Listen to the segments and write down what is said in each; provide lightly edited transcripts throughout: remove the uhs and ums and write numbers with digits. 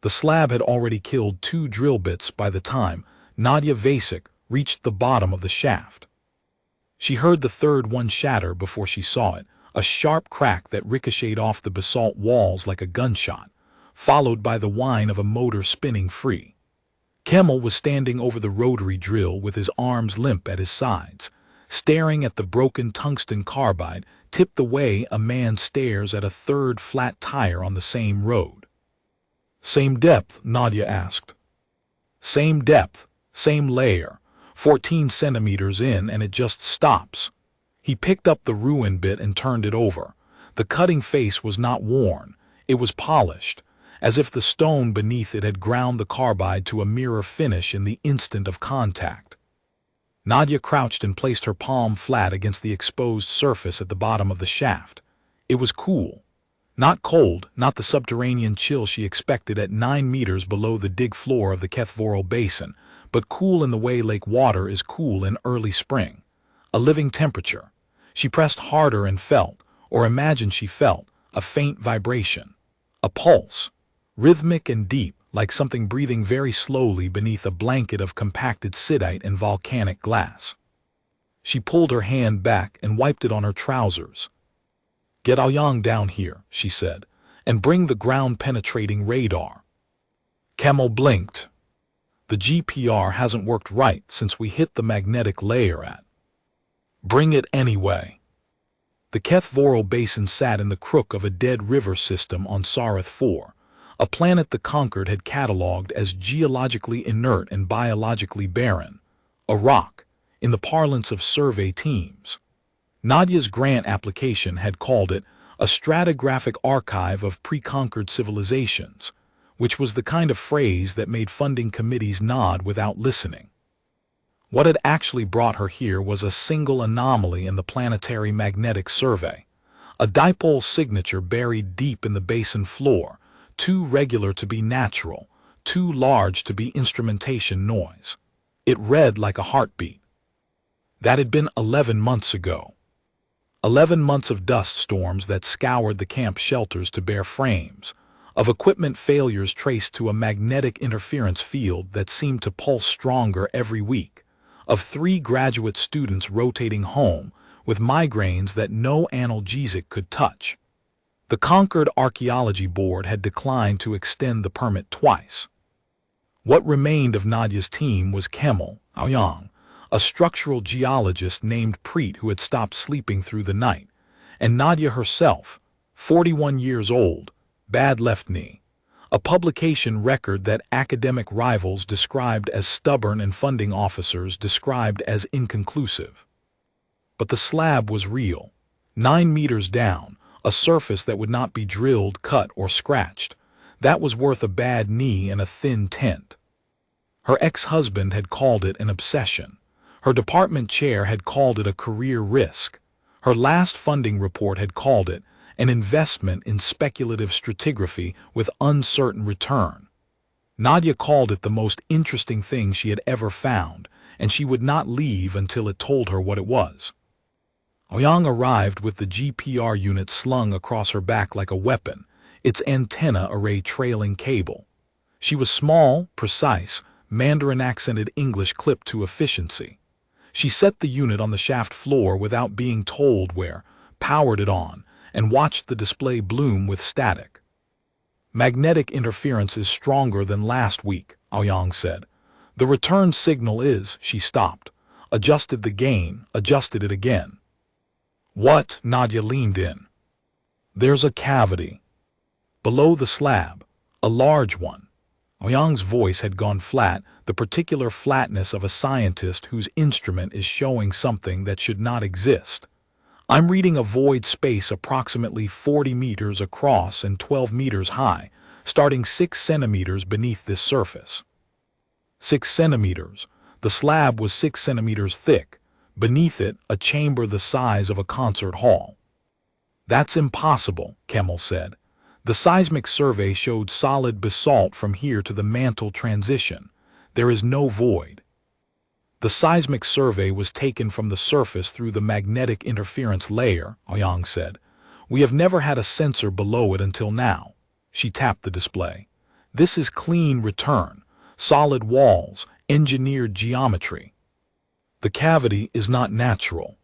The slab had already killed 2 drill bits by the time Nadia Vasek reached the bottom of the shaft. She heard the third one shatter before she saw it, a sharp crack that ricocheted off the basalt walls like a gunshot, followed by the whine of a motor spinning free. Kemal was standing over the rotary drill with his arms limp at his sides, staring at the broken tungsten carbide tipped the way a man stares at a third flat tire on the same road. "Same depth?" Nadia asked. "Same depth, same layer. 14 centimeters in and it just stops." He picked up the ruin bit and turned it over. The cutting face was not worn, it was polished, as if the stone beneath it had ground the carbide to a mirror finish in the instant of contact. Nadia crouched and placed her palm flat against the exposed surface at the bottom of the shaft. It was cool. Not cold, not the subterranean chill she expected at 9 meters below the dig floor of the Kethvoral Basin, but cool in the way lake water is cool in early spring. A living temperature. She pressed harder and felt, or imagined she felt, a faint vibration. A pulse. Rhythmic and deep, like something breathing very slowly beneath a blanket of compacted siddite and volcanic glass. She pulled her hand back and wiped it on her trousers. "Get Aoyang down here," she said, "and bring the ground-penetrating radar." Kemal blinked. "The GPR hasn't worked right since we hit the magnetic layer at." "Bring it anyway." The Kethvoral Basin sat in the crook of a dead river system on Sarath 4, a planet the Conquered had catalogued as geologically inert and biologically barren, a rock, in the parlance of survey teams. Nadia's grant application had called it a stratigraphic archive of pre-conquered civilizations, which was the kind of phrase that made funding committees nod without listening. What had actually brought her here was a single anomaly in the Planetary Magnetic Survey, a dipole signature buried deep in the basin floor, too regular to be natural, too large to be instrumentation noise. It read like a heartbeat. That had been 11 months ago. 11 months of dust storms that scoured the camp shelters to bare frames, of equipment failures traced to a magnetic interference field that seemed to pulse stronger every week, of 3 graduate students rotating home with migraines that no analgesic could touch. The Conquered Archaeology Board had declined to extend the permit twice. What remained of Nadia's team was Kemal, Aoyang, a structural geologist named Preet who had stopped sleeping through the night, and Nadia herself, 41 years old, bad left knee, a publication record that academic rivals described as stubborn and funding officers described as inconclusive. But the slab was real, 9 meters down, a surface that would not be drilled, cut, or scratched. That was worth a bad knee and a thin tent. Her ex-husband had called it an obsession. Her department chair had called it a career risk. Her last funding report had called it an investment in speculative stratigraphy with uncertain return. Nadia called it the most interesting thing she had ever found, and she would not leave until it told her what it was. Aoyang arrived with the GPR unit slung across her back like a weapon, its antenna array trailing cable. She was small, precise, Mandarin-accented English clipped to efficiency. She set the unit on the shaft floor without being told where, powered it on, and watched the display bloom with static. "Magnetic interference is stronger than last week," Aoyang said. "The return signal is," she stopped, adjusted the gain, adjusted it again. "What?" Nadia leaned in. "There's a cavity. Below the slab, a large one." Aoyang's voice had gone flat, the particular flatness of a scientist whose instrument is showing something that should not exist. "I'm reading a void space approximately 40 meters across and 12 meters high, starting 6 centimeters beneath this surface." 6 centimeters. The slab was 6 centimeters thick. Beneath it, a chamber the size of a concert hall. "That's impossible," Kemal said. "The seismic survey showed solid basalt from here to the mantle transition. There is no void." "The seismic survey was taken from the surface through the magnetic interference layer," Aoyang said. "We have never had a sensor below it until now." She tapped the display. This is clean return, solid walls, engineered geometry. The cavity is not natural.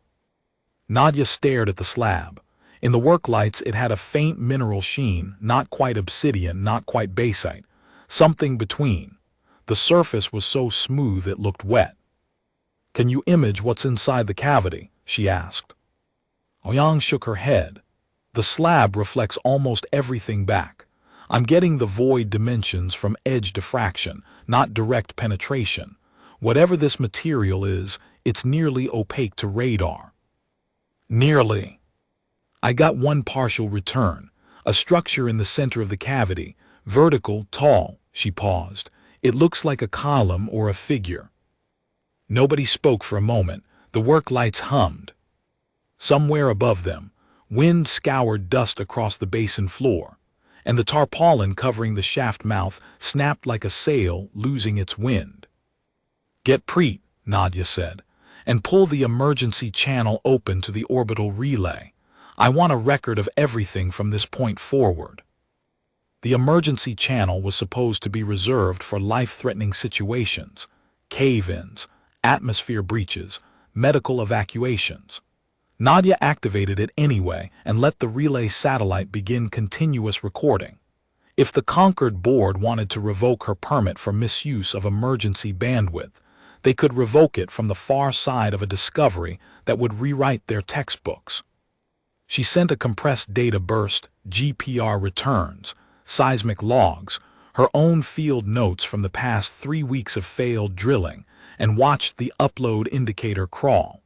Nadia stared at the slab. In the work lights it had a faint mineral sheen, not quite obsidian, not quite basalt, something between. The surface was so smooth it looked wet. "Can you image what's inside the cavity?" she asked. Ouyang shook her head. "The slab reflects almost everything back. I'm getting the void dimensions from edge diffraction, not direct penetration. Whatever this material is, it's nearly opaque to radar." "Nearly." "I got one partial return, a structure in the center of the cavity, vertical, tall." She paused. "It looks like a column or a figure." Nobody spoke for a moment. The work lights hummed. Somewhere above them, wind scoured dust across the basin floor, and the tarpaulin covering the shaft mouth snapped like a sail losing its wind. "Get Preet," Nadia said, "and pull the emergency channel open to the orbital relay. I want a record of everything from this point forward." The emergency channel was supposed to be reserved for life-threatening situations, cave-ins, atmosphere breaches, medical evacuations. Nadia activated it anyway and let the relay satellite begin continuous recording. If the Concord board wanted to revoke her permit for misuse of emergency bandwidth, they could revoke it from the far side of a discovery that would rewrite their textbooks. She sent a compressed data burst, GPR returns, seismic logs, her own field notes from the past 3 weeks of failed drilling, and watched the upload indicator crawl.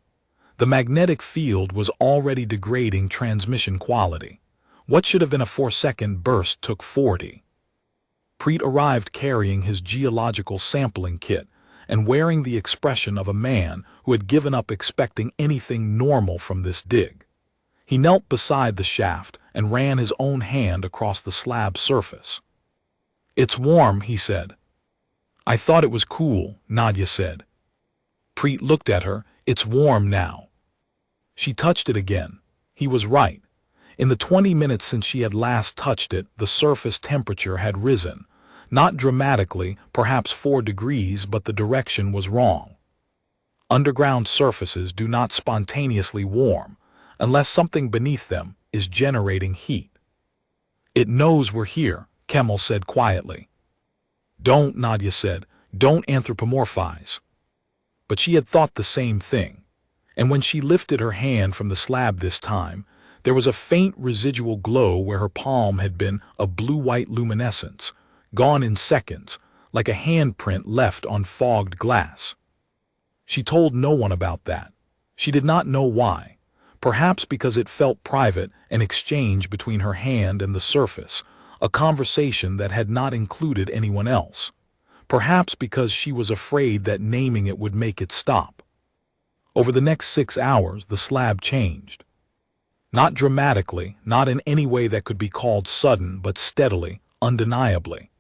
The magnetic field was already degrading transmission quality. What should have been a 4-second burst took 40. Preet arrived carrying his geological sampling kit and wearing the expression of a man who had given up expecting anything normal from this dig. He knelt beside the shaft and ran his own hand across the slab surface. "It's warm," he said. "I thought it was cool," Nadia said. Preet looked at her. "It's warm now." She touched it again. He was right. In the 20 minutes since she had last touched it, the surface temperature had risen. Not dramatically, perhaps 4 degrees, but the direction was wrong. Underground surfaces do not spontaneously warm, unless something beneath them is generating heat. "It knows we're here," Kemal said quietly. "Don't," Nadia said, "don't anthropomorphize." But she had thought the same thing. And when she lifted her hand from the slab this time, there was a faint residual glow where her palm had been, a blue-white luminescence, gone in seconds, like a handprint left on fogged glass. She told no one about that. She did not know why. Perhaps because it felt private, an exchange between her hand and the surface, a conversation that had not included anyone else. Perhaps because she was afraid that naming it would make it stop. Over the next 6 hours, the slab changed. Not dramatically, not in any way that could be called sudden, but steadily, undeniably.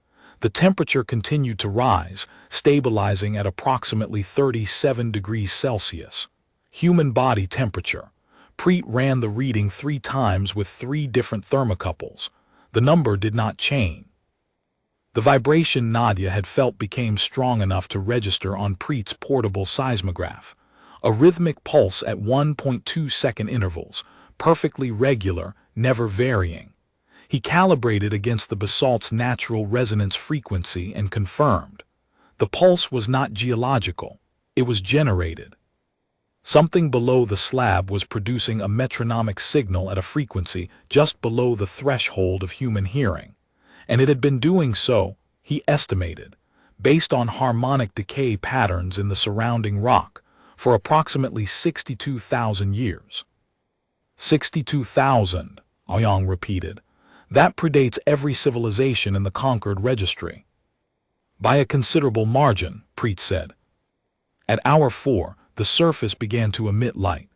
The temperature continued to rise, stabilizing at approximately 37 degrees Celsius. Human body temperature. Preet ran the reading 3 times with 3 different thermocouples. The number did not change. The vibration Nadia had felt became strong enough to register on Preet's portable seismograph. A rhythmic pulse at 1.2-second intervals, perfectly regular, never varying. He calibrated against the basalt's natural resonance frequency and confirmed. The pulse was not geological, it was generated. Something below the slab was producing a metronomic signal at a frequency just below the threshold of human hearing. And it had been doing so, he estimated, based on harmonic decay patterns in the surrounding rock, for approximately 62,000 years. 62,000, Ouyang repeated. That predates every civilization in the Concord registry. By a considerable margin, Preet said. At hour 4, the surface began to emit light.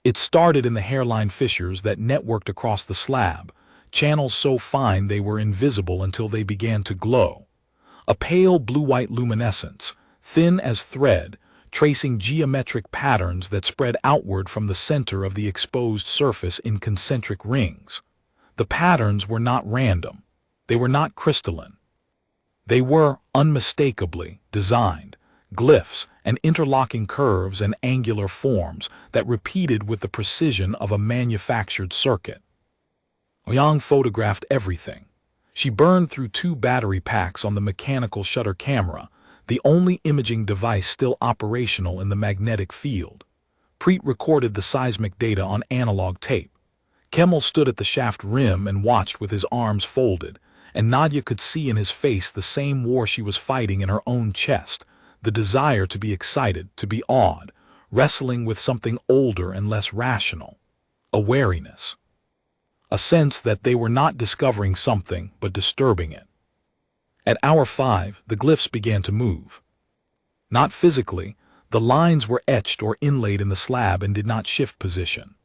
It started in the hairline fissures that networked across the slab, channels so fine they were invisible until they began to glow. A pale blue-white luminescence, thin as thread, tracing geometric patterns that spread outward from the center of the exposed surface in concentric rings. The patterns were not random. They were not crystalline. They were, unmistakably, designed, glyphs and interlocking curves and angular forms that repeated with the precision of a manufactured circuit. Ouyang photographed everything. She burned through 2 battery packs on the mechanical shutter camera, the only imaging device still operational in the magnetic field. Preet recorded the seismic data on analog tape. Kemal stood at the shaft rim and watched with his arms folded, and Nadia could see in his face the same war she was fighting in her own chest, the desire to be excited, to be awed, wrestling with something older and less rational, a wariness. A sense that they were not discovering something but disturbing it. At hour 5, the glyphs began to move. Not physically, the lines were etched or inlaid in the slab and did not shift position.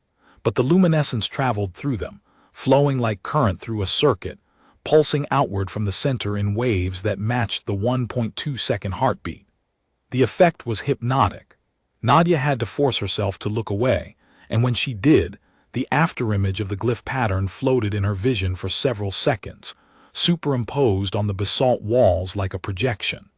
But the luminescence traveled through them, flowing like current through a circuit, pulsing outward from the center in waves that matched the 1.2-second heartbeat. The effect was hypnotic. Nadia had to force herself to look away, and when she did, the afterimage of the glyph pattern floated in her vision for several seconds, superimposed on the basalt walls like a projection.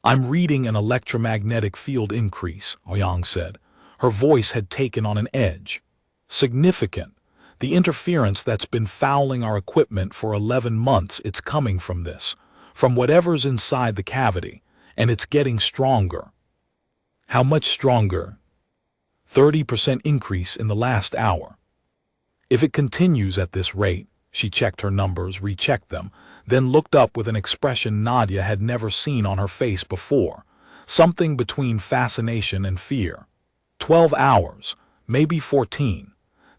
"I'm reading an electromagnetic field increase," Ouyang said. Her voice had taken on an edge. "Significant. The interference that's been fouling our equipment for 11 months, it's coming from this, from whatever's inside the cavity, and it's getting stronger." "How much stronger?" 30% increase in the last hour. "If it continues at this rate," she checked her numbers, rechecked them, then looked up with an expression Nadia had never seen on her face before, something between fascination and fear. 12 hours, maybe 14.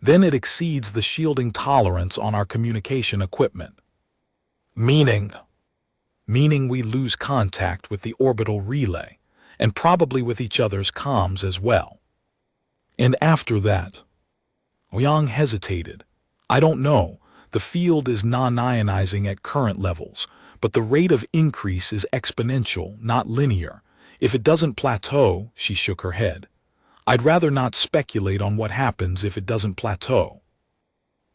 Then it exceeds the shielding tolerance on our communication equipment. Meaning we lose contact with the orbital relay, and probably with each other's comms as well. And after that?" Ouyang hesitated. "I don't know. The field is non-ionizing at current levels, but the rate of increase is exponential, not linear. If it doesn't plateau," she shook her head. "I'd rather not speculate on what happens if it doesn't plateau."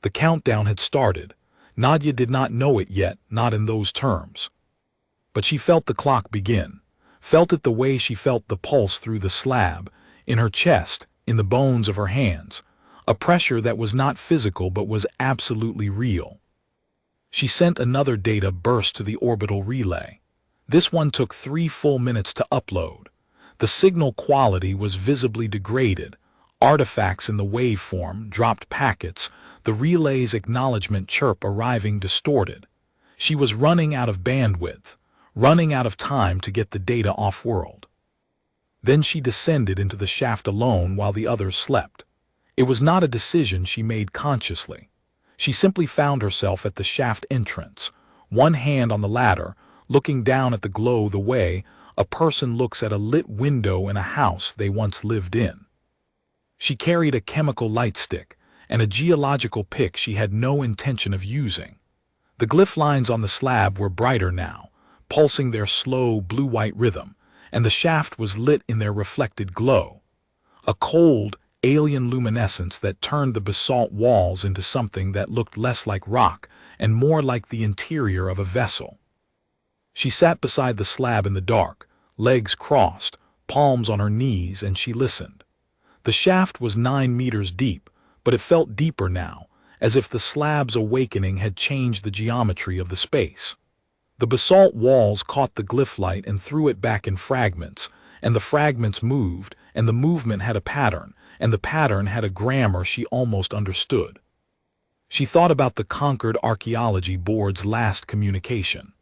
The countdown had started. Nadia did not know it yet, not in those terms. But she felt the clock begin, felt it the way she felt the pulse through the slab, in her chest, in the bones of her hands, a pressure that was not physical but was absolutely real. She sent another data burst to the orbital relay. This one took 3 full minutes to upload. The signal quality was visibly degraded, artifacts in the waveform, dropped packets, the relay's acknowledgement chirp arriving distorted. She was running out of bandwidth, running out of time to get the data off-world. Then she descended into the shaft alone while the others slept. It was not a decision she made consciously. She simply found herself at the shaft entrance, one hand on the ladder, looking down at the glow the way a person looks at a lit window in a house they once lived in. She carried a chemical light stick and a geological pick she had no intention of using. The glyph lines on the slab were brighter now, pulsing their slow blue-white rhythm, and the shaft was lit in their reflected glow. A cold, alien luminescence that turned the basalt walls into something that looked less like rock and more like the interior of a vessel. She sat beside the slab in the dark, legs crossed, palms on her knees, and she listened. The shaft was 9 meters deep, but it felt deeper now, as if the slab's awakening had changed the geometry of the space. The basalt walls caught the glyph light and threw it back in fragments, and the fragments moved, and the movement had a pattern, and the pattern had a grammar she almost understood. She thought about the conquered archaeology board's last communication.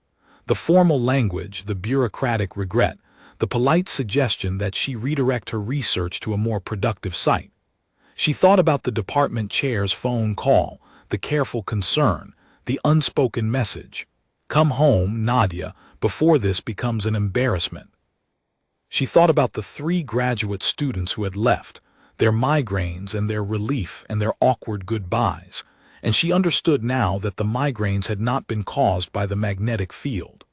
The formal language, the bureaucratic regret, the polite suggestion that she redirect her research to a more productive site. She thought about the department chair's phone call, the careful concern, the unspoken message. "Come home, Nadia, before this becomes an embarrassment." She thought about the 3 graduate students who had left, their migraines and their relief and their awkward goodbyes, and she understood now that the migraines had not been caused by the magnetic field.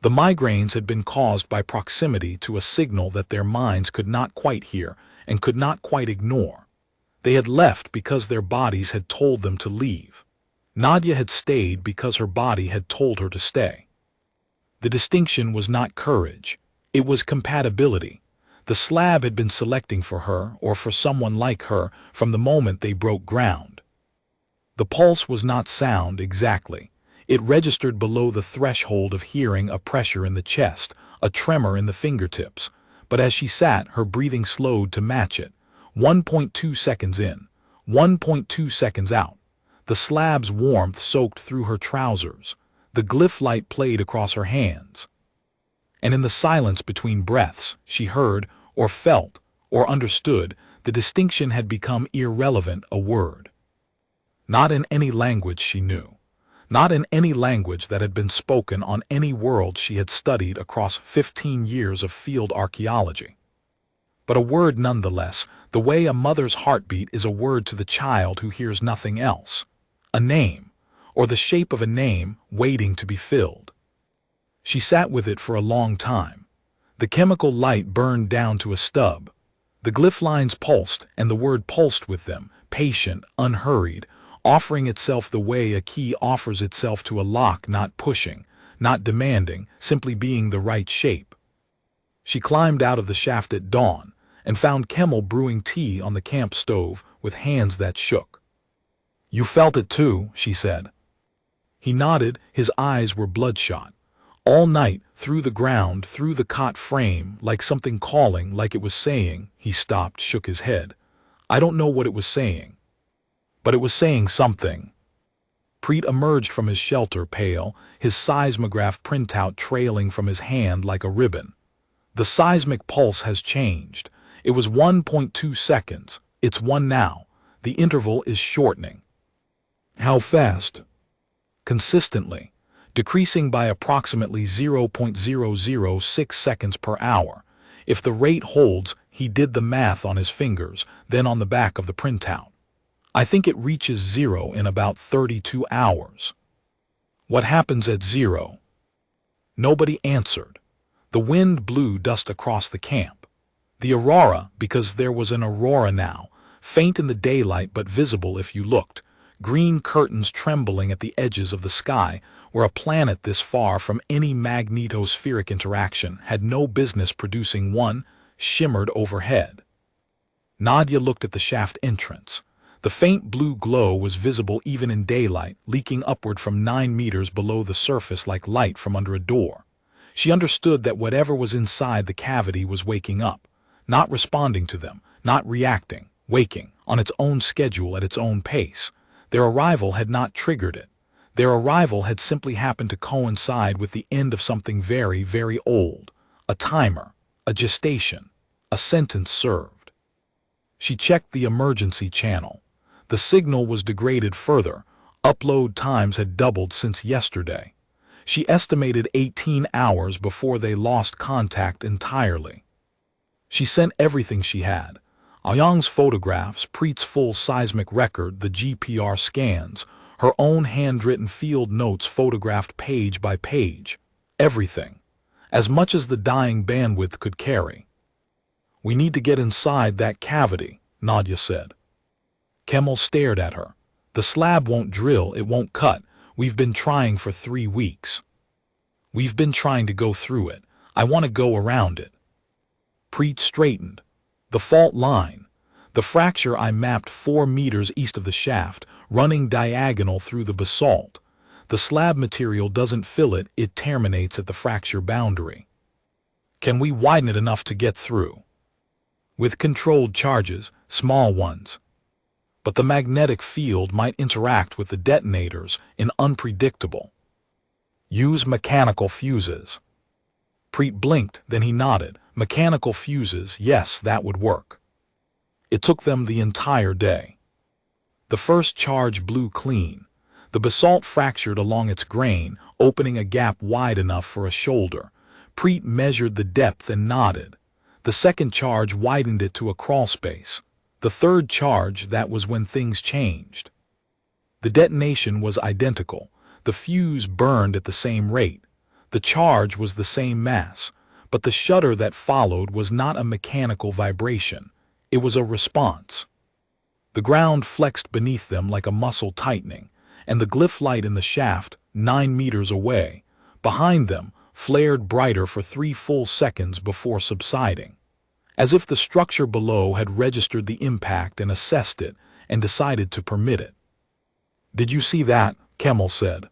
The migraines had been caused by proximity to a signal that their minds could not quite hear and could not quite ignore. They had left because their bodies had told them to leave. Nadia had stayed because her body had told her to stay. The distinction was not courage. It was compatibility. The slab had been selecting for her, or for someone like her, from the moment they broke ground. The pulse was not sound exactly. It registered below the threshold of hearing, a pressure in the chest, a tremor in the fingertips. But as she sat, her breathing slowed to match it. 1.2 seconds in, 1.2 seconds out. The slab's warmth soaked through her trousers. The glyph light played across her hands. And in the silence between breaths, she heard, or felt, or understood, the distinction had become irrelevant, a word. Not in any language she knew. Not in any language that had been spoken on any world she had studied across 15 years of field archaeology. But a word nonetheless, the way a mother's heartbeat is a word to the child who hears nothing else. A name, or the shape of a name waiting to be filled. She sat with it for a long time. The chemical light burned down to a stub. The glyph lines pulsed, and the word pulsed with them, patient, unhurried, offering itself the way a key offers itself to a lock, not pushing, not demanding, simply being the right shape. She climbed out of the shaft at dawn and found Kemmel brewing tea on the camp stove with hands that shook. "You felt it too," she said. He nodded, his eyes were bloodshot. All night, through the ground, through the cot frame, like something calling, like it was saying. He stopped, shook his head. "I don't know what it was saying. But it was saying something." Preet emerged from his shelter, pale, his seismograph printout trailing from his hand like a ribbon. "The seismic pulse has changed. It was 1.2 seconds. It's 1 now. The interval is shortening." "How fast?" "Consistently, decreasing by approximately 0.006 seconds per hour. If the rate holds," he did the math on his fingers, then on the back of the printout. "I think it reaches 0 in about 32 hours. "What happens at 0? Nobody answered. The wind blew dust across the camp. The aurora, because there was an aurora now, faint in the daylight but visible if you looked, green curtains trembling at the edges of the sky, where a planet this far from any magnetospheric interaction had no business producing one, shimmered overhead. Nadia looked at the shaft entrance. The faint blue glow was visible even in daylight, leaking upward from 9 meters below the surface like light from under a door. She understood that whatever was inside the cavity was waking up, not responding to them, not reacting, waking, on its own schedule at its own pace. Their arrival had not triggered it. Their arrival had simply happened to coincide with the end of something very, very old. A timer, a gestation, a sentence served. She checked the emergency channel. The signal was degraded further. Upload times had doubled since yesterday. She estimated 18 hours before they lost contact entirely. She sent everything she had. Aoyang's photographs, Preet's full seismic record, the GPR scans, her own handwritten field notes photographed page by page. Everything. As much as the dying bandwidth could carry. "We need to get inside that cavity," Nadia said. Kemmel stared at her. "The slab won't drill, it won't cut. We've been trying for 3 weeks. We've been trying to go through it. I want to go around it." Preet straightened. "The fault line. The fracture I mapped 4 meters east of the shaft, running diagonal through the basalt. The slab material doesn't fill it, it terminates at the fracture boundary. Can we widen it enough to get through?" "With controlled charges, small ones. But the magnetic field might interact with the detonators in unpredictable. Use mechanical fuses." Preet blinked, then he nodded. Mechanical fuses, yes, that would work. It took them the entire day. The first charge blew clean. The basalt fractured along its grain, opening a gap wide enough for a shoulder. Preet measured the depth and nodded. The second charge widened it to a crawlspace. The third charge, that was when things changed. The detonation was identical. The fuse burned at the same rate. The charge was the same mass. But the shudder that followed was not a mechanical vibration. It was a response. The ground flexed beneath them like a muscle tightening, and the glyph light in the shaft, 9 meters away, behind them, flared brighter for 3 full seconds before subsiding, as if the structure below had registered the impact and assessed it and decided to permit it. "Did you see that?" Kemal said.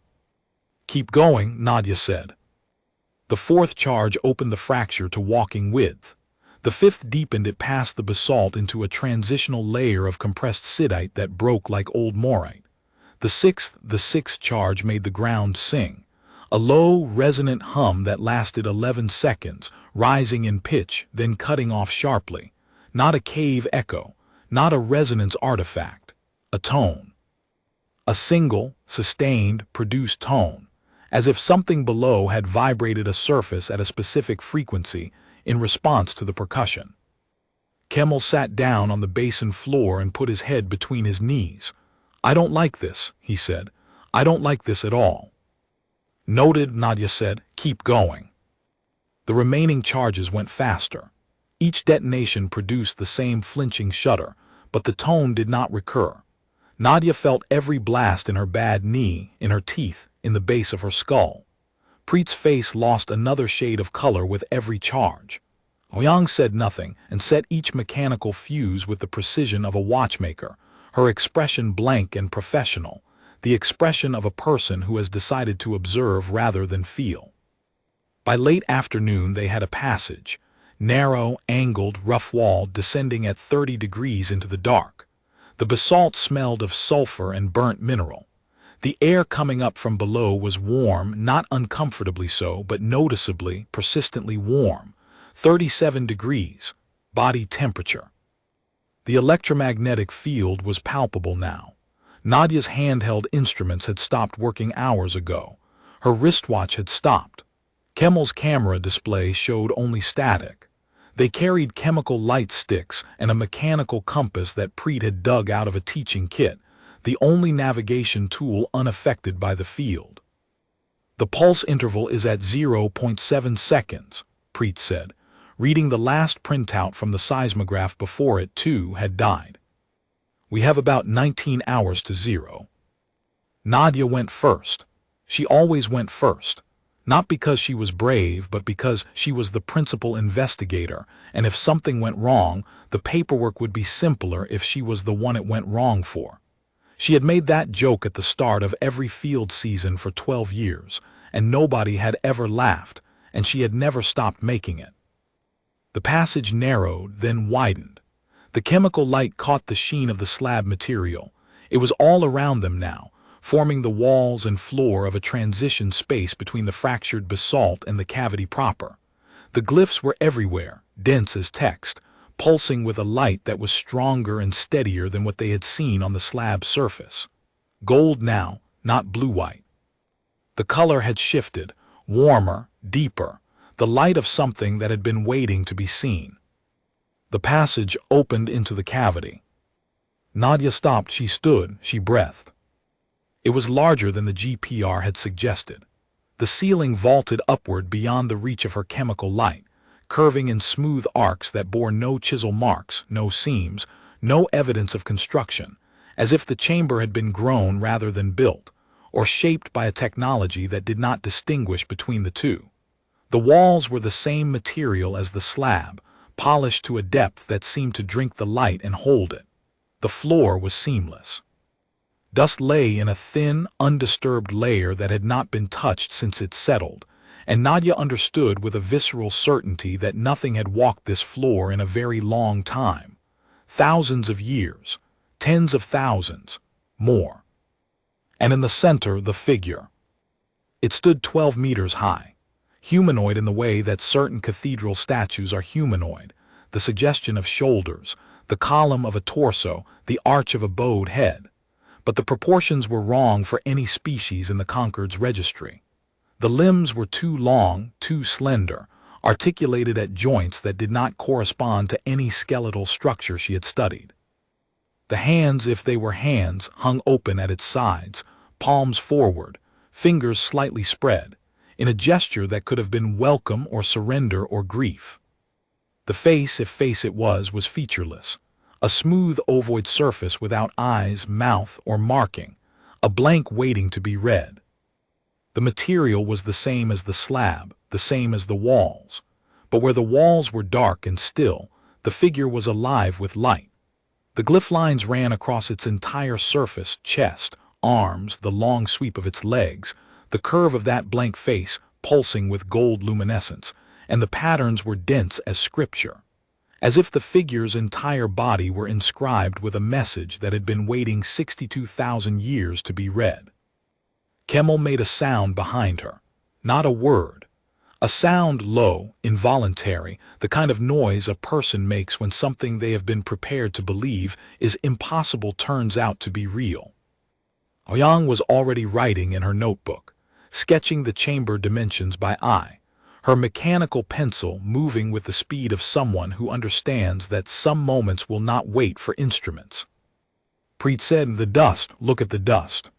"Keep going," Nadia said. The fourth charge opened the fracture to walking width. The fifth deepened it past the basalt into a transitional layer of compressed siddite that broke like old morite. The sixth charge made the ground sing, a low, resonant hum that lasted 11 seconds, rising in pitch, then cutting off sharply. Not a cave echo, not a resonance artifact, a tone. A single, sustained, produced tone, as if something below had vibrated a surface at a specific frequency in response to the percussion. Kemal sat down on the basin floor and put his head between his knees. "I don't like this," he said. "I don't like this at all." "Noted," Nadia said. "Keep going." The remaining charges went faster. Each detonation produced the same flinching shudder, but the tone did not recur. Nadia felt every blast in her bad knee, in her teeth, in the base of her skull. Preet's face lost another shade of color with every charge. Ouyang said nothing and set each mechanical fuse with the precision of a watchmaker, her expression blank and professional, the expression of a person who has decided to observe rather than feel. By late afternoon they had a passage, narrow, angled, rough-walled, descending at 30 degrees into the dark. The basalt smelled of sulfur and burnt mineral. The air coming up from below was warm, not uncomfortably so, but noticeably, persistently warm. 37 degrees, body temperature. The electromagnetic field was palpable now. Nadia's handheld instruments had stopped working hours ago. Her wristwatch had stopped. Kemal's camera display showed only static. They carried chemical light sticks and a mechanical compass that Preet had dug out of a teaching kit, the only navigation tool unaffected by the field. "The pulse interval is at 0.7 seconds, Preet said, reading the last printout from the seismograph before it, too, had died. "We have about 19 hours to zero." Nadia went first. She always went first. Not because she was brave, but because she was the principal investigator, and if something went wrong, the paperwork would be simpler if she was the one it went wrong for. She had made that joke at the start of every field season for 12 years, and nobody had ever laughed, and she had never stopped making it. The passage narrowed, then widened. The chemical light caught the sheen of the slab material. It was all around them now, forming the walls and floor of a transition space between the fractured basalt and the cavity proper. The glyphs were everywhere, dense as text, pulsing with a light that was stronger and steadier than what they had seen on the slab surface. Gold now, not blue-white. The color had shifted, warmer, deeper, the light of something that had been waiting to be seen. The passage opened into the cavity. Nadia stopped, she stood, she breathed. It was larger than the GPR had suggested. The ceiling vaulted upward beyond the reach of her chemical light, curving in smooth arcs that bore no chisel marks, no seams, no evidence of construction, as if the chamber had been grown rather than built, or shaped by a technology that did not distinguish between the two. The walls were the same material as the slab, polished to a depth that seemed to drink the light and hold it. The floor was seamless. Dust lay in a thin, undisturbed layer that had not been touched since it settled, and Nadia understood with a visceral certainty that nothing had walked this floor in a very long time. Thousands of years, tens of thousands, more. And in the center, the figure. It stood 12 meters high. Humanoid in the way that certain cathedral statues are humanoid, the suggestion of shoulders, the column of a torso, the arch of a bowed head. But the proportions were wrong for any species in the Concord's registry. The limbs were too long, too slender, articulated at joints that did not correspond to any skeletal structure she had studied. The hands, if they were hands, hung open at its sides, palms forward, fingers slightly spread, in a gesture that could have been welcome or surrender or grief. The face, if face it was featureless, a smooth ovoid surface without eyes, mouth, or marking, a blank waiting to be read. The material was the same as the slab, the same as the walls. But where the walls were dark and still, the figure was alive with light. The glyph lines ran across its entire surface, chest, arms, the long sweep of its legs, the curve of that blank face pulsing with gold luminescence, and the patterns were dense as scripture, as if the figure's entire body were inscribed with a message that had been waiting 62,000 years to be read. Kemal made a sound behind her, not a word. A sound low, involuntary, the kind of noise a person makes when something they have been prepared to believe is impossible turns out to be real. Ouyang was already writing in her notebook, sketching the chamber dimensions by eye, her mechanical pencil moving with the speed of someone who understands that some moments will not wait for instruments. Preet said, "The dust, look at the dust."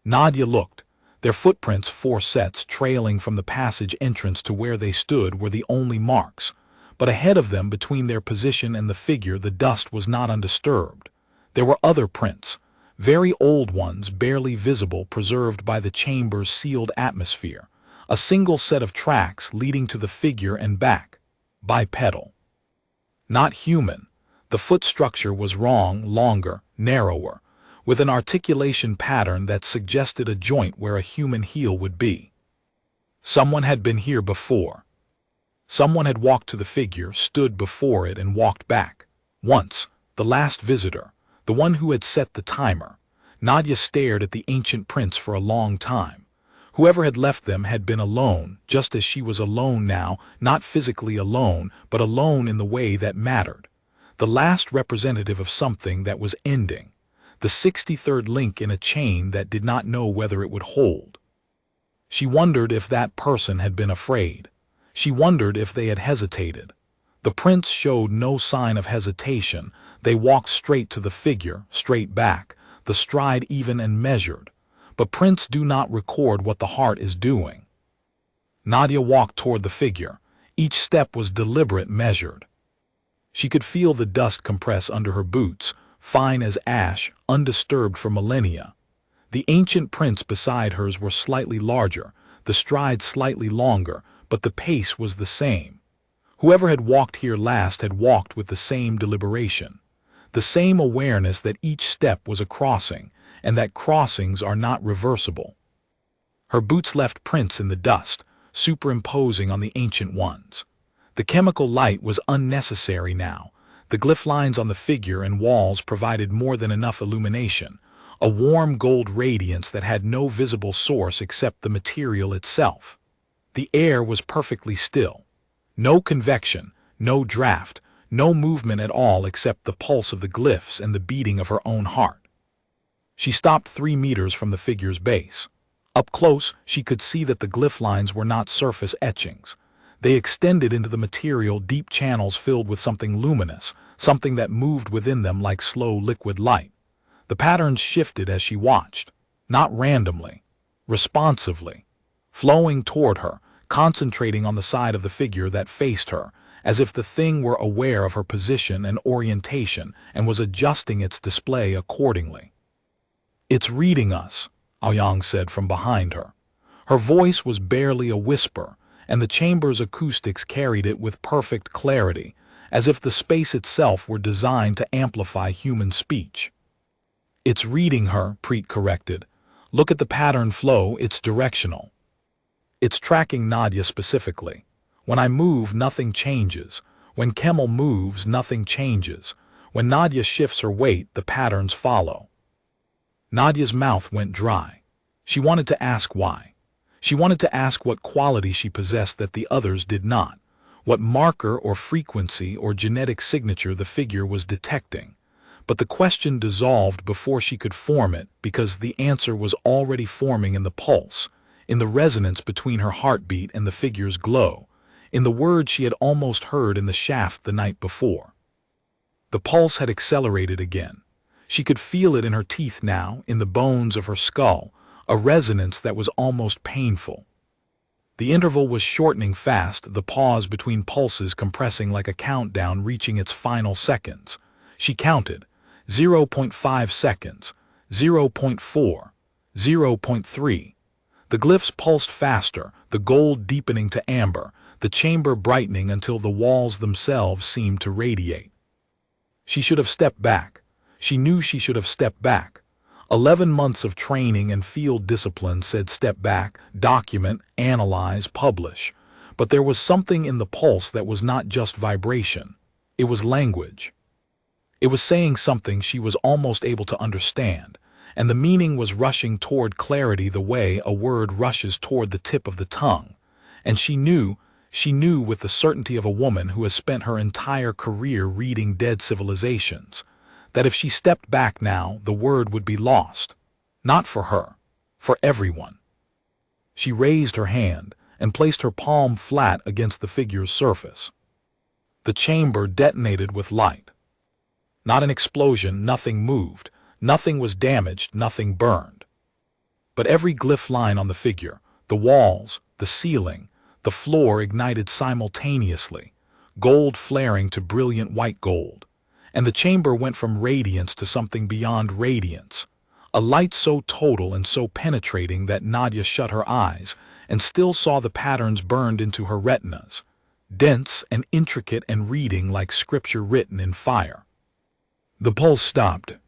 Nadia looked. Their footprints, 4 sets trailing from the passage entrance to where they stood, were the only marks. But ahead of them, between their position and the figure, the dust was not undisturbed. There were other prints, very old ones, barely visible, preserved by the chamber's sealed atmosphere. A single set of tracks leading to the figure and back, bipedal. Not human. The foot structure was wrong, longer, narrower, with an articulation pattern that suggested a joint where a human heel would be. Someone had been here before. Someone had walked to the figure, stood before it, and walked back. Once, the last visitor, the one who had set the timer. Nadia stared at the ancient prints for a long time. Whoever had left them had been alone, just as she was alone now, not physically alone, but alone in the way that mattered. The last representative of something that was ending. The 63rd link in a chain that did not know whether it would hold. She wondered if that person had been afraid. She wondered if they had hesitated. The prints showed no sign of hesitation. They walked straight to the figure, straight back, the stride even and measured. But prints do not record what the heart is doing. Nadia walked toward the figure. Each step was deliberate, measured. She could feel the dust compress under her boots, fine as ash, undisturbed for millennia. The ancient prints beside hers were slightly larger, the stride slightly longer, but the pace was the same. Whoever had walked here last had walked with the same deliberation, the same awareness that each step was a crossing, and that crossings are not reversible. Her boots left prints in the dust, superimposing on the ancient ones. The chemical light was unnecessary now. The glyph lines on the figure and walls provided more than enough illumination, a warm gold radiance that had no visible source except the material itself. The air was perfectly still. No convection, no draft, no movement at all except the pulse of the glyphs and the beating of her own heart. She stopped 3 meters from the figure's base. Up close, she could see that the glyph lines were not surface etchings. They extended into the material, deep channels filled with something luminous, something that moved within them like slow liquid light. The patterns shifted as she watched, not randomly, responsively, flowing toward her, concentrating on the side of the figure that faced her, as if the thing were aware of her position and orientation and was adjusting its display accordingly. "It's reading us," Ouyang said from behind her. Her voice was barely a whisper, and the chamber's acoustics carried it with perfect clarity, as if the space itself were designed to amplify human speech. "It's reading her," Preet corrected. "Look at the pattern flow, it's directional. It's tracking Nadia specifically. When I move, nothing changes. When Kemal moves, nothing changes. When Nadia shifts her weight, the patterns follow." Nadia's mouth went dry. She wanted to ask why. She wanted to ask what quality she possessed that the others did not, what marker or frequency or genetic signature the figure was detecting. But the question dissolved before she could form it because the answer was already forming in the pulse, in the resonance between her heartbeat and the figure's glow, in the words she had almost heard in the shaft the night before. The pulse had accelerated again. She could feel it in her teeth now, in the bones of her skull, a resonance that was almost painful. The interval was shortening fast, the pause between pulses compressing like a countdown reaching its final seconds. She counted, 0.5 seconds, 0.4, 0.3. The glyphs pulsed faster, the gold deepening to amber, the chamber brightening until the walls themselves seemed to radiate. She should have stepped back. She knew she should have stepped back. 11 months of training and field discipline said step back, document, analyze, publish. But there was something in the pulse that was not just vibration. It was language. It was saying something she was almost able to understand, and the meaning was rushing toward clarity the way a word rushes toward the tip of the tongue. And she knew with the certainty of a woman who has spent her entire career reading dead civilizations, that if she stepped back now, the word would be lost. Not for her, for everyone. She raised her hand and placed her palm flat against the figure's surface. The chamber detonated with light. Not an explosion, nothing moved, nothing was damaged, nothing burned. But every glyph line on the figure, the walls, the ceiling, the floor ignited simultaneously, gold flaring to brilliant white gold. And the chamber went from radiance to something beyond radiance, a light so total and so penetrating that Nadia shut her eyes and still saw the patterns burned into her retinas, dense and intricate and reading like scripture written in fire. The pulse stopped.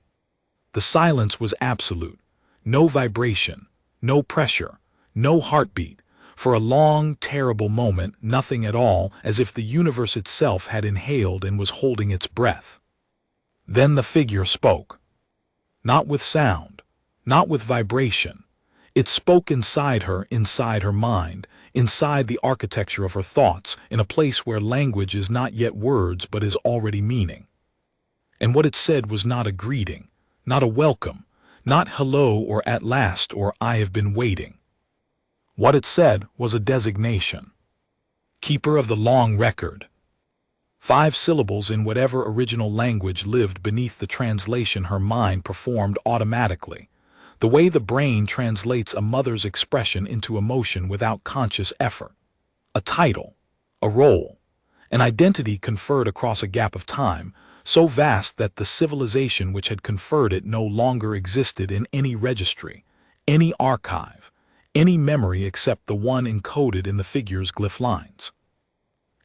The silence was absolute. No vibration, no pressure, no heartbeat. For a long, terrible moment, nothing at all, as if the universe itself had inhaled and was holding its breath. Then the figure spoke. Not with sound, not with vibration. It spoke inside her mind, inside the architecture of her thoughts, in a place where language is not yet words but is already meaning. And what it said was not a greeting, not a welcome, not hello or at last or I have been waiting. What it said was a designation. Keeper of the long record. 5 syllables in whatever original language lived beneath the translation her mind performed automatically, the way the brain translates a mother's expression into emotion without conscious effort. A title, a role, an identity conferred across a gap of time, so vast that the civilization which had conferred it no longer existed in any registry, any archive, any memory except the one encoded in the figure's glyph lines.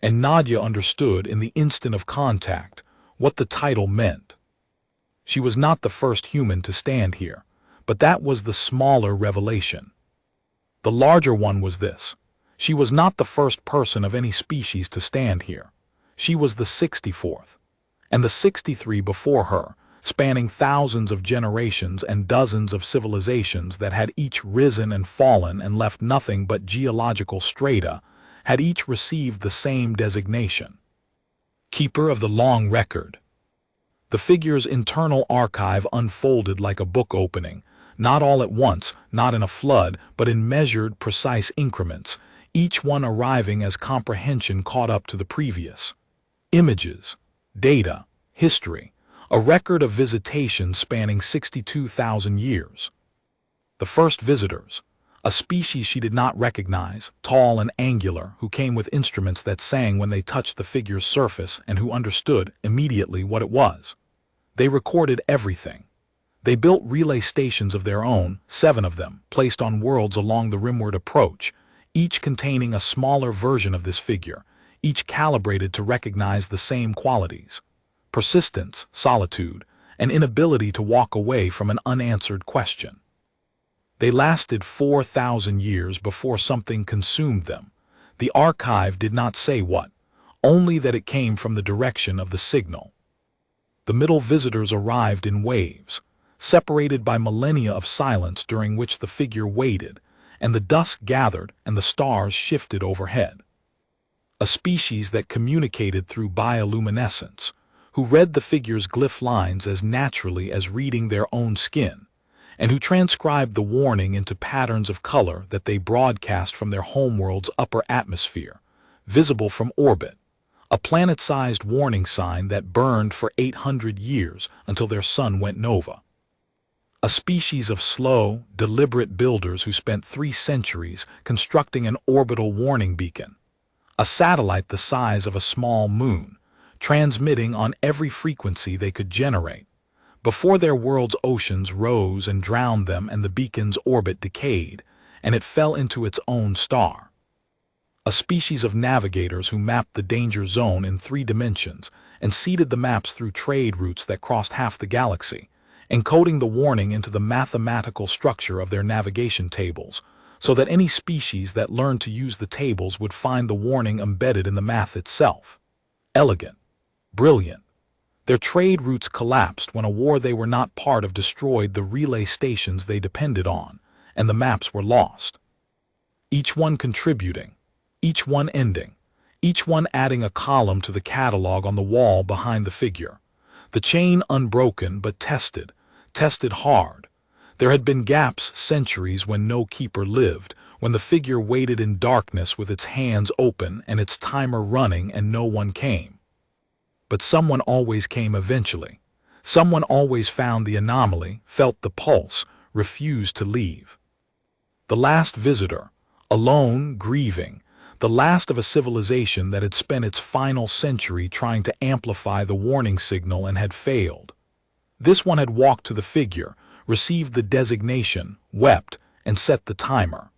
And Nadia understood in the instant of contact what the title meant. She was not the first human to stand here, but that was the smaller revelation. The larger one was this: she was not the first person of any species to stand here. She was the 64th, and the 63 before her, spanning thousands of generations and dozens of civilizations that had each risen and fallen and left nothing but geological strata, had each received the same designation. Keeper of the long record. The figure's internal archive unfolded like a book opening, not all at once, not in a flood, but in measured, precise increments, each one arriving as comprehension caught up to the previous. Images, data, history, a record of visitations spanning 62,000 years. The first visitors, a species she did not recognize, tall and angular, who came with instruments that sang when they touched the figure's surface and who understood immediately what it was. They recorded everything. They built relay stations of their own, 7 of them, placed on worlds along the rimward approach, each containing a smaller version of this figure, each calibrated to recognize the same qualities: persistence, solitude, an inability to walk away from an unanswered question. They lasted 4,000 years before something consumed them. The archive did not say what, only that it came from the direction of the signal. The middle visitors arrived in waves, separated by millennia of silence during which the figure waited, and the dusk gathered and the stars shifted overhead. A species that communicated through bioluminescence, who read the figure's glyph lines as naturally as reading their own skin, and who transcribed the warning into patterns of color that they broadcast from their homeworld's upper atmosphere, visible from orbit, a planet-sized warning sign that burned for 800 years until their sun went nova. A species of slow, deliberate builders who spent 3 centuries constructing an orbital warning beacon, a satellite the size of a small moon, transmitting on every frequency they could generate, before their world's oceans rose and drowned them and the beacon's orbit decayed, and it fell into its own star. A species of navigators who mapped the danger zone in 3 dimensions and seeded the maps through trade routes that crossed half the galaxy, encoding the warning into the mathematical structure of their navigation tables, so that any species that learned to use the tables would find the warning embedded in the math itself. Elegant. Brilliant. Their trade routes collapsed when a war they were not part of destroyed the relay stations they depended on, and the maps were lost. Each one contributing, each one ending, each one adding a column to the catalog on the wall behind the figure. The chain unbroken but tested hard. There had been gaps, centuries when no keeper lived, when the figure waited in darkness with its hands open and its timer running and no one came. But someone always came eventually. Someone always found the anomaly, felt the pulse, refused to leave. The last visitor, alone, grieving, the last of a civilization that had spent its final century trying to amplify the warning signal and had failed. This one had walked to the figure, received the designation, wept, and set the timer.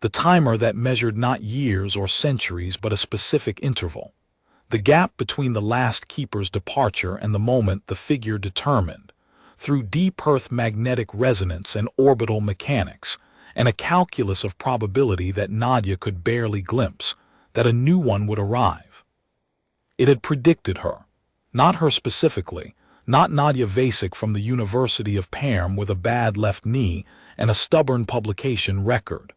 The timer that measured not years or centuries but a specific interval. The gap between the last keeper's departure and the moment the figure determined, through deep Earth magnetic resonance and orbital mechanics, and a calculus of probability that Nadia could barely glimpse, that a new one would arrive. It had predicted her, not her specifically, not Nadia Vasek from the University of Perm with a bad left knee and a stubborn publication record.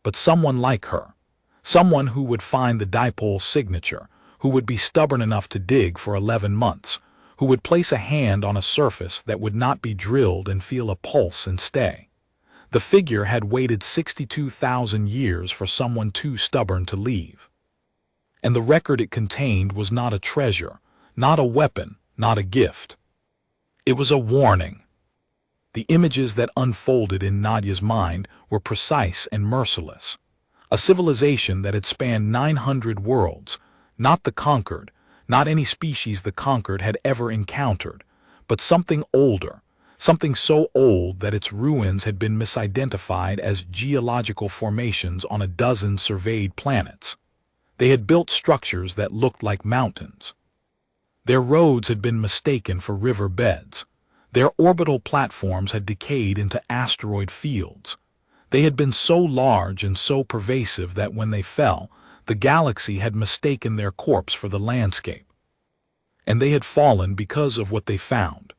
But someone like her, someone who would find the dipole signature, who would be stubborn enough to dig for 11 months, who would place a hand on a surface that would not be drilled and feel a pulse and stay. The figure had waited 62,000 years for someone too stubborn to leave. And the record it contained was not a treasure, not a weapon, not a gift. It was a warning. The images that unfolded in Nadia's mind were precise and merciless. A civilization that had spanned 900 worlds, not the conquered, not any species the conquered had ever encountered, but something older, something so old that its ruins had been misidentified as geological formations on a dozen surveyed planets. They had built structures that looked like mountains. Their roads had been mistaken for river beds. Their orbital platforms had decayed into asteroid fields. They had been so large and so pervasive that when they fell, the galaxy had mistaken their corpse for the landscape. And they had fallen because of what they found.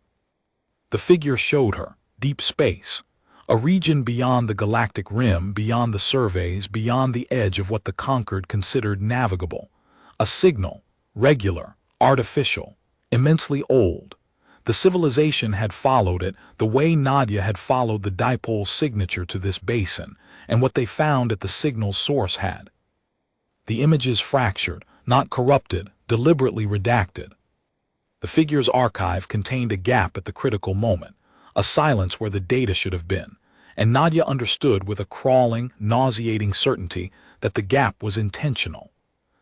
The figure showed her deep space, a region beyond the galactic rim, beyond the surveys, beyond the edge of what the conquered considered navigable. A signal, regular, artificial, immensely old. The civilization had followed it the way Nadia had followed the dipole signature to this basin, and what they found at the signal's source had. The images fractured, not corrupted, deliberately redacted. The figure's archive contained a gap at the critical moment, a silence where the data should have been, and Nadia understood with a crawling, nauseating certainty that the gap was intentional.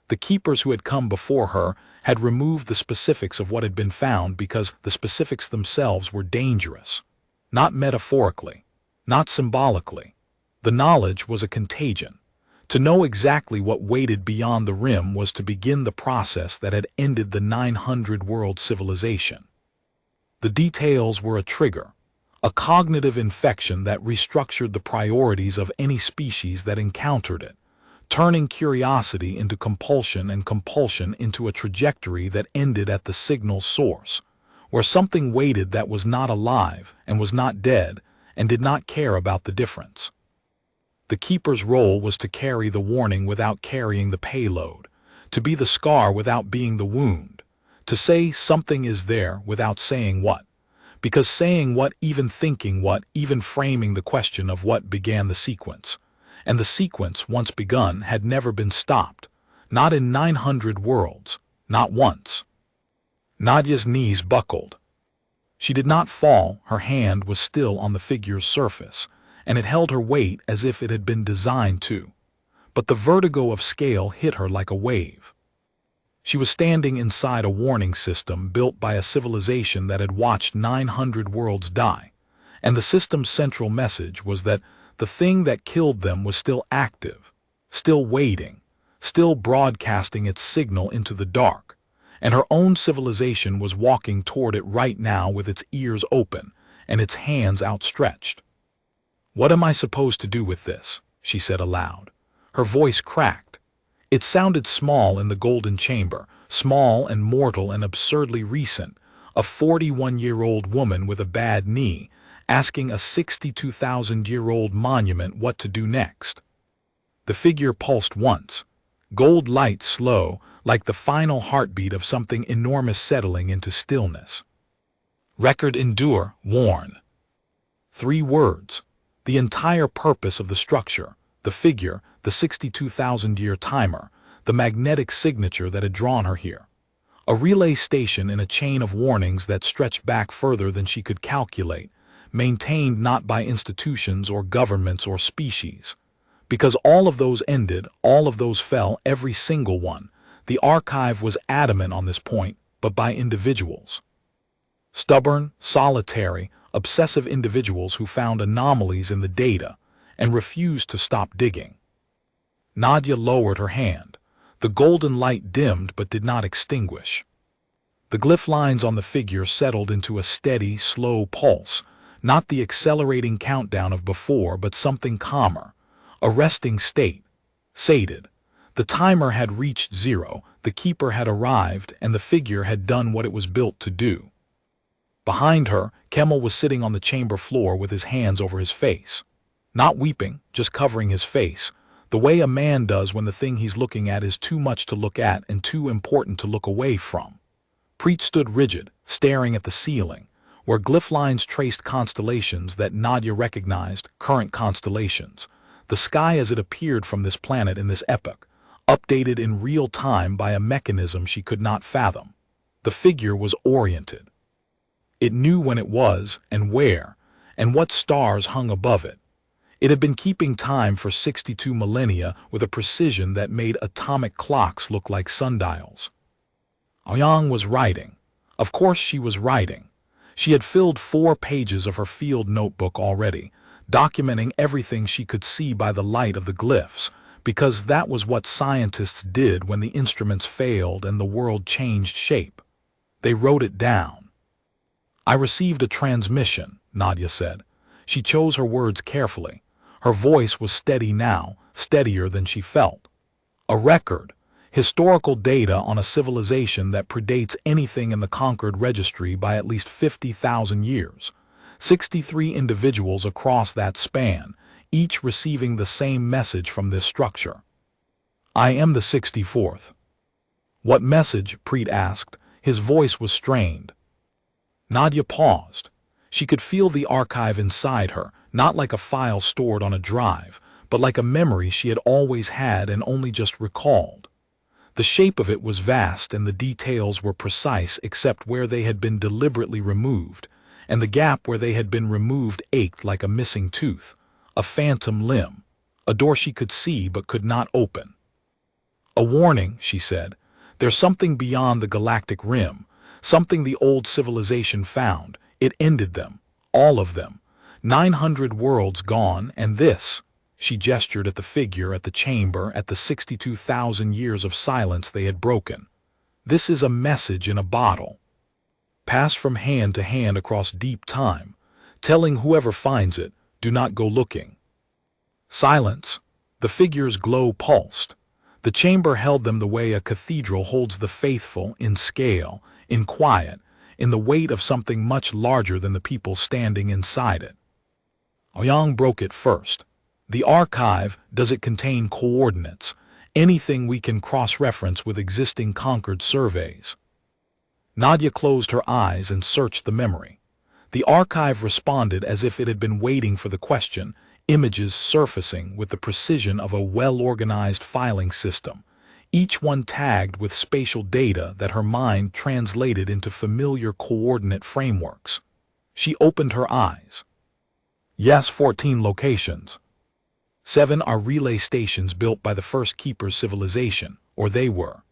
The keepers who had come before her had removed the specifics of what had been found because the specifics themselves were dangerous. Not metaphorically, not symbolically. The knowledge was a contagion. To know exactly what waited beyond the rim was to begin the process that had ended the 900-world civilization. The details were a trigger, a cognitive infection that restructured the priorities of any species that encountered it, turning curiosity into compulsion and compulsion into a trajectory that ended at the signal's source, where something waited that was not alive and was not dead and did not care about the difference. The keeper's role was to carry the warning without carrying the payload, to be the scar without being the wound, to say something is there without saying what, because saying what, even thinking what, even framing the question of what began the sequence. And the sequence, once begun, had never been stopped, not in 900 worlds, not once. Nadia's knees buckled. She did not fall, her hand was still on the figure's surface, and it held her weight as if it had been designed to. But the vertigo of scale hit her like a wave. She was standing inside a warning system built by a civilization that had watched 900 worlds die, and the system's central message was that The thing that killed them was still active, still waiting, still broadcasting its signal into the dark, and her own civilization was walking toward it right now with its ears open and its hands outstretched. "What am I supposed to do with this?" she said aloud. Her voice cracked. It sounded small in the golden chamber, small and mortal and absurdly recent, a 41-year-old woman with a bad knee, asking a 62,000-year-old monument what to do next. The figure pulsed once, gold light slow, like the final heartbeat of something enormous settling into stillness. "Record endure, warn." 3 words, the entire purpose of the structure, the figure, the 62,000-year timer, the magnetic signature that had drawn her here. A relay station in a chain of warnings that stretched back further than she could calculate, maintained not by institutions or governments or species. Because all of those ended, all of those fell, every single one. The archive was adamant on this point, but by individuals. Stubborn, solitary, obsessive individuals who found anomalies in the data and refused to stop digging. Nadia lowered her hand. The golden light dimmed but did not extinguish. The glyph lines on the figure settled into a steady, slow pulse, not the accelerating countdown of before, but something calmer, a resting state, sated. The timer had reached 0, the keeper had arrived, and the figure had done what it was built to do. Behind her, Kemal was sitting on the chamber floor with his hands over his face. Not weeping, just covering his face, the way a man does when the thing he's looking at is too much to look at and too important to look away from. Preet stood rigid, staring at the ceiling, where glyph lines traced constellations that Nadia recognized, current constellations. The sky as it appeared from this planet in this epoch, updated in real time by a mechanism she could not fathom. The figure was oriented. It knew when it was, and where, and what stars hung above it. It had been keeping time for 62 millennia with a precision that made atomic clocks look like sundials. Ouyang was writing. Of course she was writing. She had filled 4 pages of her field notebook already, documenting everything she could see by the light of the glyphs, because that was what scientists did when the instruments failed and the world changed shape. They wrote it down. "I received a transmission," Nadia said. She chose her words carefully. Her voice was steady now, steadier than she felt. "A record, historical data on a civilization that predates anything in the conquered registry by at least 50,000 years. 63 individuals across that span, each receiving the same message from this structure. I am the 64th. "What message?" Preet asked. His voice was strained. Nadia paused. She could feel the archive inside her, not like a file stored on a drive, but like a memory she had always had and only just recalled. The shape of it was vast and the details were precise except where they had been deliberately removed, and the gap where they had been removed ached like a missing tooth, a phantom limb, a door she could see but could not open. "A warning," she said. "There's something beyond the galactic rim, something the old civilization found. It ended them, all of them. 900 worlds gone, and this." She gestured at the figure, at the chamber, at the 62,000 years of silence they had broken. "This is a message in a bottle, passed from hand to hand across deep time, telling whoever finds it, do not go looking." Silence. The figure's glow pulsed. The chamber held them the way a cathedral holds the faithful, in scale, in quiet, in the weight of something much larger than the people standing inside it. Ouyang broke it first. "The archive, does it contain coordinates, anything we can cross-reference with existing conquered surveys?" Nadia closed her eyes and searched the memory. The archive responded as if it had been waiting for the question, images surfacing with the precision of a well-organized filing system, each one tagged with spatial data that her mind translated into familiar coordinate frameworks. She opened her eyes. "Yes, 14 locations. 7 are relay stations built by the first Keeper's civilization, or they were.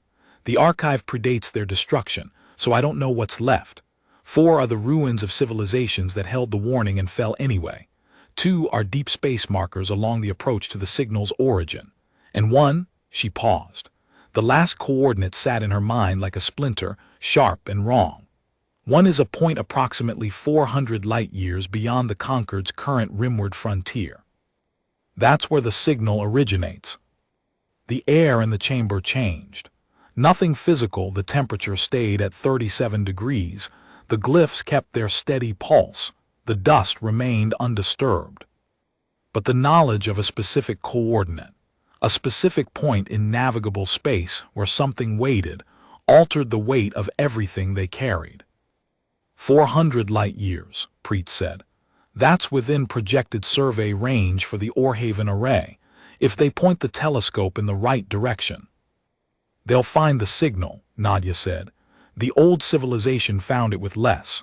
The archive predates their destruction, so I don't know what's left. 4 are the ruins of civilizations that held the warning and fell anyway. 2 are deep space markers along the approach to the signal's origin. And 1, she paused. The last coordinate sat in her mind like a splinter, sharp and wrong. 1 is a point approximately 400 light-years beyond the Concorde's current rimward frontier. That's where the signal originates. The air in the chamber changed. Nothing physical, the temperature stayed at 37 degrees. The glyphs kept their steady pulse. The dust remained undisturbed. But the knowledge of a specific coordinate, a specific point in navigable space where something waited, altered the weight of everything they carried. 400 light-years, Preet said. That's within projected survey range for the Orehaven array, if they point the telescope in the right direction. They'll find the signal, Nadia said. The old civilization found it with less.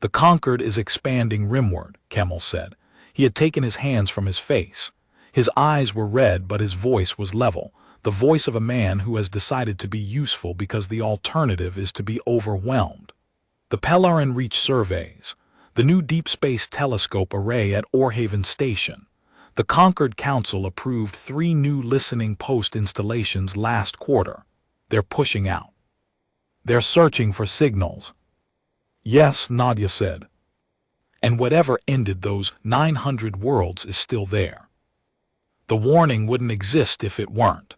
The Concorde is expanding rimward, Kemmel said. He had taken his hands from his face. His eyes were red, but his voice was level, the voice of a man who has decided to be useful because the alternative is to be overwhelmed. The Pellerin reached surveys. The new Deep Space Telescope array at Orehaven Station. The Concorde Council approved 3 new listening post installations last quarter. They're pushing out. They're searching for signals. Yes, Nadia said. And whatever ended those 900 worlds is still there. The warning wouldn't exist if it weren't.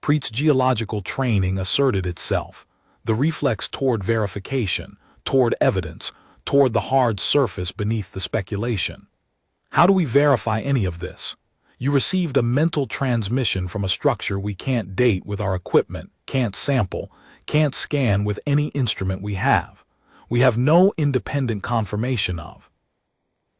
Preet's geological training asserted itself, the reflex toward verification, toward evidence, toward the hard surface beneath the speculation. How do we verify any of this? You received a mental transmission from a structure we can't date with our equipment, can't sample, can't scan with any instrument we have. We have no independent confirmation of.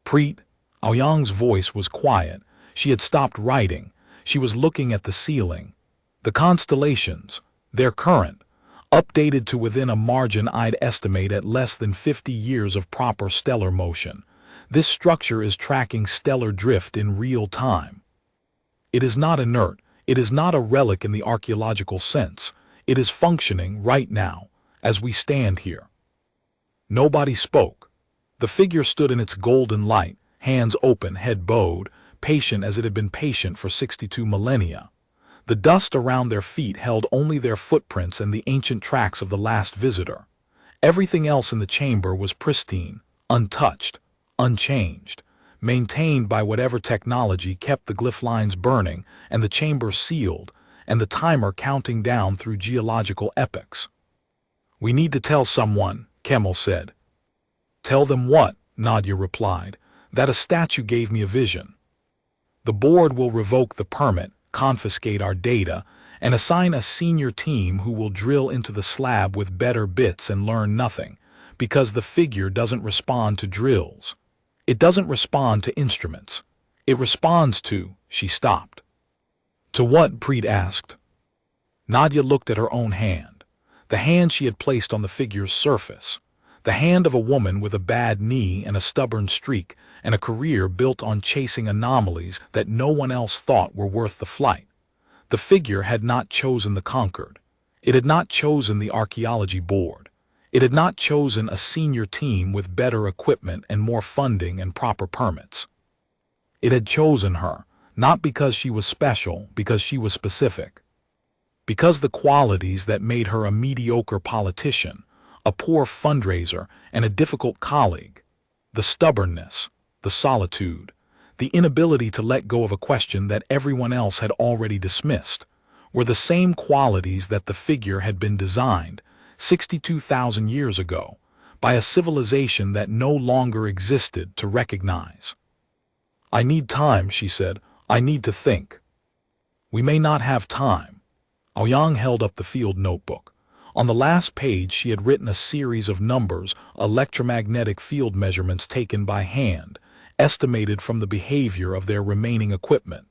Preet, Aoyang's voice was quiet. She had stopped writing. She was looking at the ceiling. The constellations, they're current, updated to within a margin I'd estimate at less than 50 years of proper stellar motion. This structure is tracking stellar drift in real time. It is not inert. It is not a relic in the archaeological sense. It is functioning right now, as we stand here. Nobody spoke. The figure stood in its golden light, hands open, head bowed, patient as it had been patient for 62 millennia. The dust around their feet held only their footprints and the ancient tracks of the last visitor. Everything else in the chamber was pristine, untouched, unchanged, maintained by whatever technology kept the glyph lines burning and the chamber sealed, and the timer counting down through geological epochs. We need to tell someone, Kemmel said. Tell them what? Nadia replied. That a statue gave me a vision. The board will revoke the permit, confiscate our data, and assign a senior team who will drill into the slab with better bits and learn nothing, because the figure doesn't respond to drills. It doesn't respond to instruments. It responds to, she stopped. To what? Preet asked. Nadia looked at her own hand, the hand she had placed on the figure's surface, the hand of a woman with a bad knee and a stubborn streak and a career built on chasing anomalies that no one else thought were worth the flight. The figure had not chosen the Concorde. It had not chosen the archaeology board. It had not chosen a senior team with better equipment and more funding and proper permits. It had chosen her, not because she was special, because she was specific. Because the qualities that made her a mediocre politician, a poor fundraiser, and a difficult colleague, the stubbornness, the solitude, the inability to let go of a question that everyone else had already dismissed, were the same qualities that the figure had been designed 62,000 years ago by a civilization that no longer existed to recognize. I need time, she said. I need to think. We may not have time. Aoyang held up the field notebook. On the last page she had written a series of numbers, electromagnetic field measurements taken by hand, estimated from the behavior of their remaining equipment.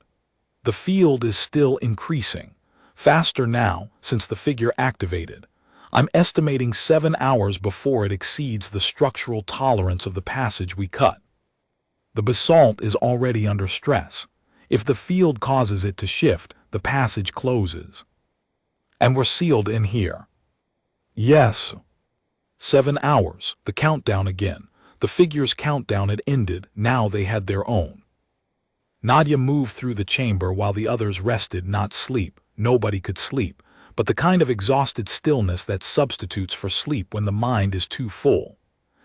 The field is still increasing, faster now since the figure activated. I'm estimating 7 hours before it exceeds the structural tolerance of the passage we cut. The basalt is already under stress. If the field causes it to shift, the passage closes. And we're sealed in here. Yes. 7 hours, the countdown again. The The figure's countdown had ended, now they had their own. Nadia moved through the chamber while the others rested, not sleep. Nobody could sleep, but the kind of exhausted stillness that substitutes for sleep when the mind is too full.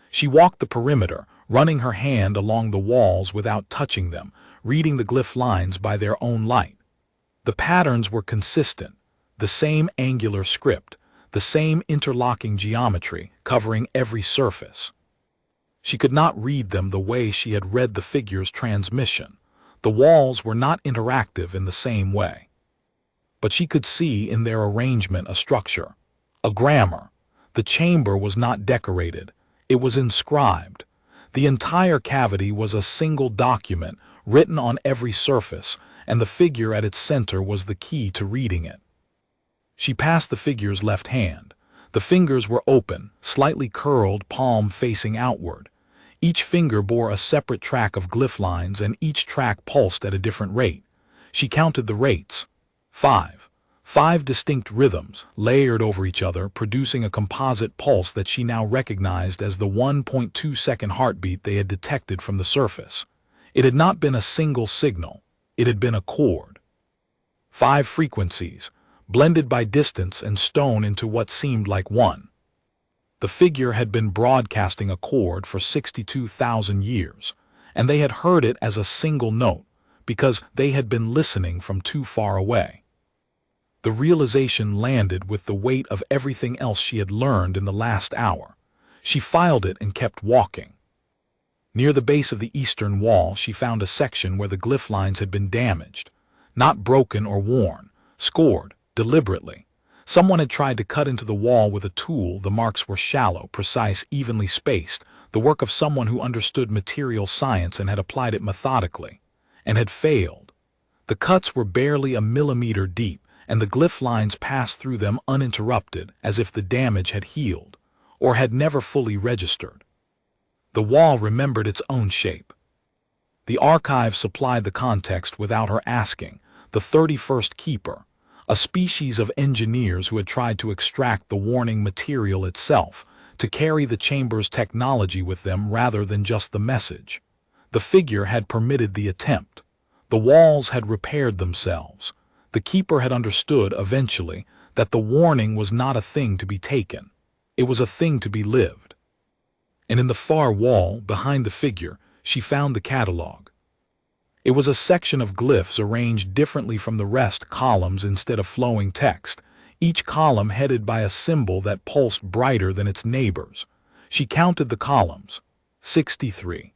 She walked the perimeter, running her hand along the walls without touching them, reading the glyph lines by their own light. The patterns were consistent, the same angular script, the same interlocking geometry covering every surface. She could not read them the way she had read the figure's transmission. The walls were not interactive in the same way. But she could see in their arrangement a structure, a grammar. The chamber was not decorated, it was inscribed. The entire cavity was a single document, written on every surface, and the figure at its center was the key to reading it. She passed the figure's left hand. The fingers were open, slightly curled, palm facing outward. Each finger bore a separate track of glyph lines, and each track pulsed at a different rate. She counted the rates. 5. 5 distinct rhythms, layered over each other, producing a composite pulse that she now recognized as the 1.2-second heartbeat they had detected from the surface. It had not been a single signal, it had been a chord. 5 frequencies, blended by distance and stone into what seemed like one. The figure had been broadcasting a chord for 62,000 years, and they had heard it as a single note, because they had been listening from too far away. The realization landed with the weight of everything else she had learned in the last hour. She filed it and kept walking. Near the base of the eastern wall, she found a section where the glyph lines had been damaged, not broken or worn, scored deliberately. Someone had tried to cut into the wall with a tool. The marks were shallow, precise, evenly spaced, the work of someone who understood material science and had applied it methodically, and had failed. The cuts were barely a millimeter deep, and the glyph lines passed through them uninterrupted, as if the damage had healed, or had never fully registered. The wall remembered its own shape. The archive supplied the context without her asking. The 31st Keeper, a species of engineers who had tried to extract the warning material itself, to carry the chamber's technology with them rather than just the message. The figure had permitted the attempt. The walls had repaired themselves. The Keeper had understood eventually that the warning was not a thing to be taken. It was a thing to be lived. And in the far wall, behind the figure, she found the catalog. It was a section of glyphs arranged differently from the rest, columns instead of flowing text, each column headed by a symbol that pulsed brighter than its neighbors. She counted the columns, 63.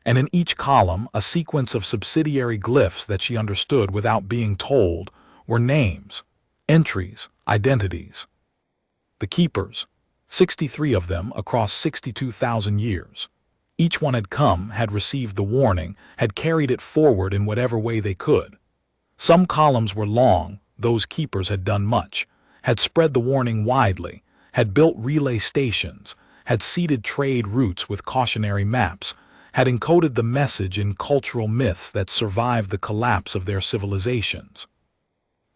And in each column, a sequence of subsidiary glyphs that she understood without being told, were names, entries, identities. The Keepers, 63 of them across 62,000 years. Each one had received the warning, had carried it forward in whatever way they could. Some columns were long, those Keepers had done much, had spread the warning widely, had built relay stations, had seeded trade routes with cautionary maps, had encoded the message in cultural myths that survived the collapse of their civilizations.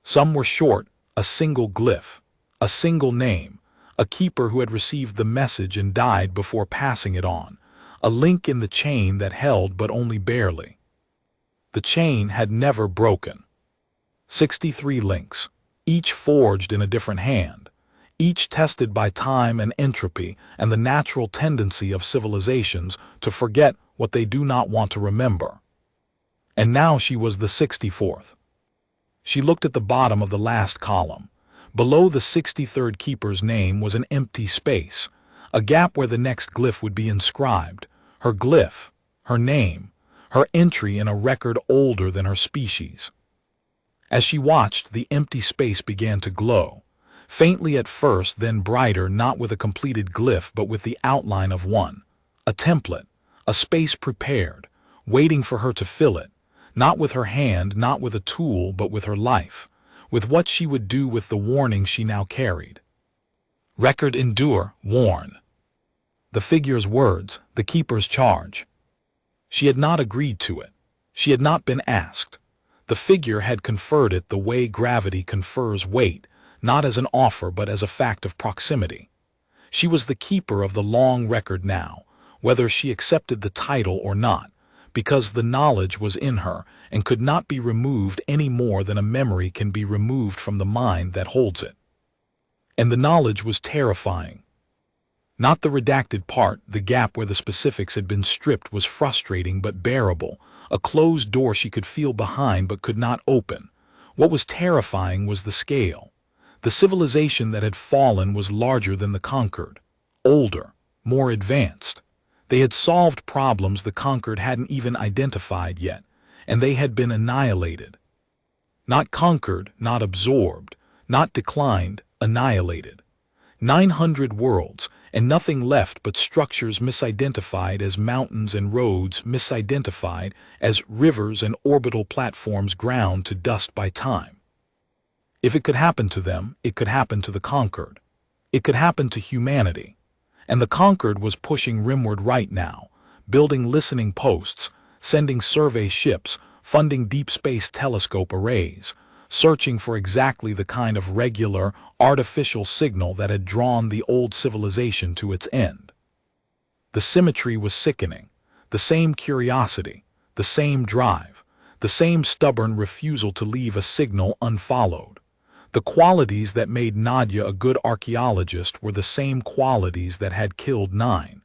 Some were short, a single glyph, a single name, a Keeper who had received the message and died before passing it on, a link in the chain that held but only barely. The chain had never broken. 63 links, each forged in a different hand, each tested by time and entropy and the natural tendency of civilizations to forget what they do not want to remember. And now she was the 64th. She looked at the bottom of the last column. Below the 63rd Keeper's name was an empty space, a gap where the next glyph would be inscribed. Her glyph, her name, her entry in a record older than her species. As she watched, the empty space began to glow, faintly at first, then brighter, not with a completed glyph but with the outline of one, a template, a space prepared, waiting for her to fill it, not with her hand, not with a tool, but with her life, with what she would do with the warning she now carried. Record endure, warn. The figure's words, the Keeper's charge. She had not agreed to it. She had not been asked. The figure had conferred it the way gravity confers weight, not as an offer but as a fact of proximity. She was the Keeper of the long record now, whether she accepted the title or not, because the knowledge was in her and could not be removed any more than a memory can be removed from the mind that holds it. And the knowledge was terrifying. Not the redacted part, the gap where the specifics had been stripped was frustrating but bearable, a closed door she could feel behind but could not open. What was terrifying was the scale. The civilization that had fallen was larger than the conquered, older, more advanced. They had solved problems the conquered hadn't even identified yet, and they had been annihilated. Not conquered, not absorbed, not declined, annihilated. 900 worlds, and nothing left but structures misidentified as mountains and roads misidentified as rivers and orbital platforms ground to dust by time. If it could happen to them, it could happen to the conquered. It could happen to humanity. And the conquered was pushing rimward right now, building listening posts, sending survey ships, funding deep space telescope arrays, searching for exactly the kind of regular, artificial signal that had drawn the old civilization to its end. The symmetry was sickening, the same curiosity, the same drive, the same stubborn refusal to leave a signal unfollowed. The qualities that made Nadia a good archaeologist were the same qualities that had killed 9.